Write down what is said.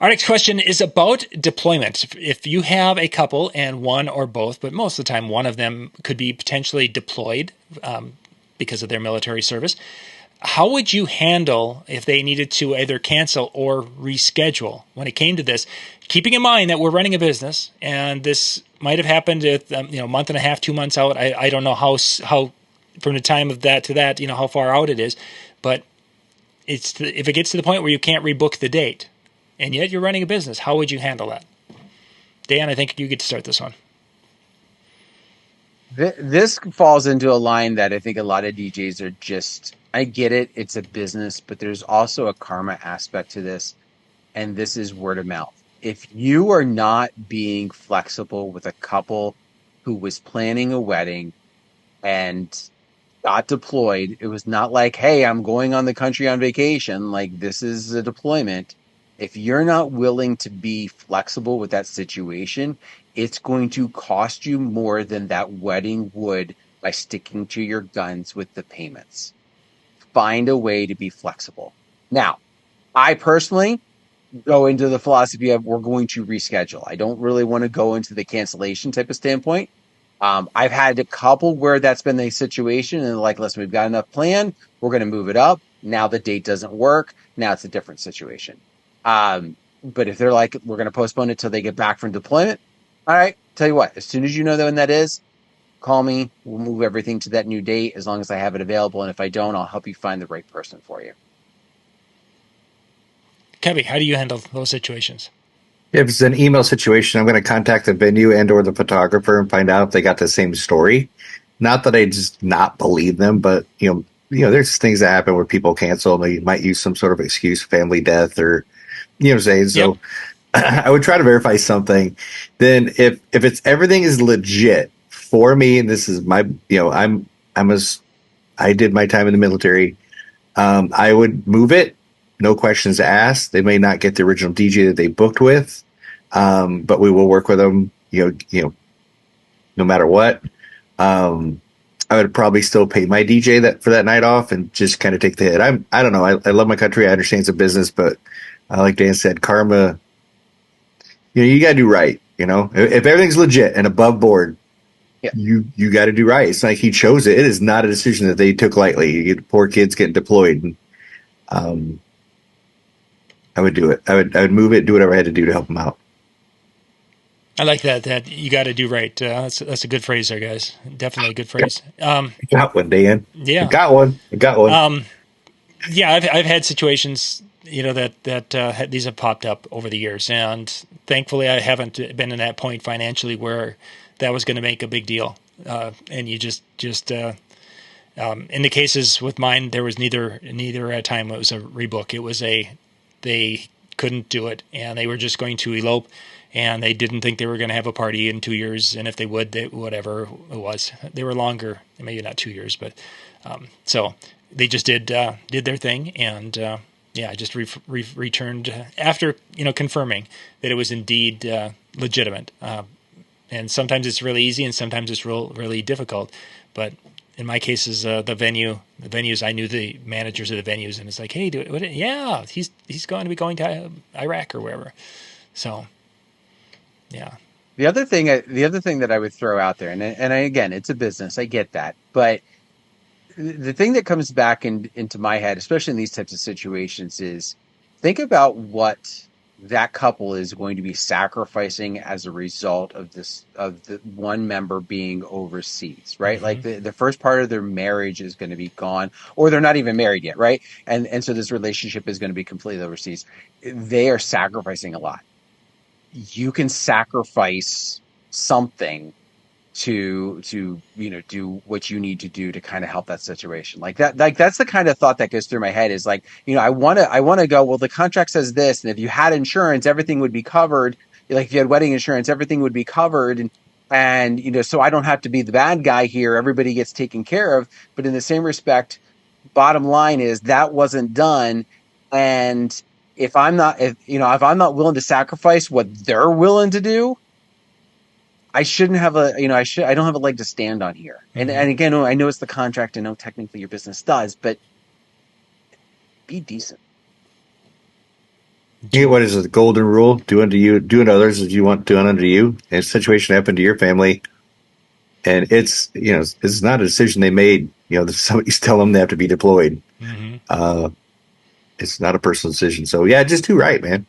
Our next question is about deployment. If you have a couple and one or both, but most of the time one of them could be potentially deployed because of their military service, how would you handle if they needed to either cancel or reschedule when it came to this? Keeping in mind that we're running a business and this might have happened at a month and a half, 2 months out. I don't know how from the time of that to that, how far out it is, but if it gets to the point where you can't rebook the date, and yet you're running a business, how would you handle that? Dan, I think you get to start this one. This falls into a line that I think a lot of DJs are just, I get it, it's a business, but there's also a karma aspect to this, and this is word of mouth. If you are not being flexible with a couple who was planning a wedding and got deployed, it was not like, hey, I'm going on the country on vacation, like this is a deployment. If you're not willing to be flexible with that situation, it's going to cost you more than that wedding would by sticking to your guns with the payments. Find a way to be flexible. Now, I personally go into the philosophy of we're going to reschedule. I don't really want to go into the cancellation type of standpoint. I've had a couple where that's been the situation and like, listen, we've got enough plan. We're going to move it up. Now the date doesn't work. Now it's a different situation. But if they're like, we're going to postpone it till they get back from deployment. All right. Tell you what, as soon as you know when that is, call me. We'll move everything to that new date as long as I have it available. And if I don't, I'll help you find the right person for you. Kevin, how do you handle those situations? If it's an email situation, I'm going to contact the venue and or the photographer and find out if they got the same story. Not that I just not believe them, but there's things that happen where people cancel and they might use some sort of excuse, family death, or saying so. Yep. I would try to verify something. Then if it's everything is legit for me, and this is my I did my time in the military. I would move it. No questions asked. They may not get the original DJ that they booked with, but we will work with them. No matter what. I would probably still pay my DJ for that night off and just kind of take the hit. I don't know. I love my country. I understand it's a business, but like Dan said, karma. You got to do right. If everything's legit and above board, yeah, you got to do right. It's like he chose it. It is not a decision that they took lightly. You get poor kids getting deployed. And, I would do it. I would move it, do whatever I had to do to help them out. I like that you got to do right. That's a good phrase there, guys. Definitely a good phrase. Got one, Dan. Yeah. I got one. Yeah, I've had situations, that these have popped up over the years, and thankfully I haven't been in that point financially where that was going to make a big deal. And you just in the cases with mine, there was neither a time it was a rebook. It was they couldn't do it, and they were just going to elope, and they didn't think they were going to have a party in 2 years, and if they would, whatever it was, they were longer, maybe not 2 years, but so they just did their thing, and I just returned after confirming that it was indeed legitimate. And sometimes it's really easy, and sometimes it's really difficult, but in my cases, the venues, I knew the managers of the venues, and it's like, hey, he's going to be going to Iraq or wherever. So, yeah. The other thing that I would throw out there, again, it's a business, I get that, but the thing that comes back into my head, especially in these types of situations, is think about what that couple is going to be sacrificing as a result of the one member being overseas, right? Mm-hmm. Like the first part of their marriage is going to be gone, or they're not even married yet, right? And so this relationship is going to be completely overseas. They are sacrificing a lot. You can sacrifice something to do what you need to do to kind of help that situation. Like that's the kind of thought that goes through my head is like, I want to go, well, the contract says this, and if you had insurance, everything would be covered. Like if you had wedding insurance, everything would be covered. And so I don't have to be the bad guy here. Everybody gets taken care of. But in the same respect, bottom line is that wasn't done. And if I'm not willing to sacrifice what they're willing to do, I shouldn't have I don't have a leg to stand on here. Mm-hmm. And again, I know it's the contract. I know technically your business does, but be decent. You know, what is it, the golden rule? Do unto you, do unto others as you want done unto you. And a situation happened to your family, and it's, you know, it's not a decision they made. You know, somebody's telling them they have to be deployed. Mm-hmm. It's not a personal decision. So yeah, just do right, man.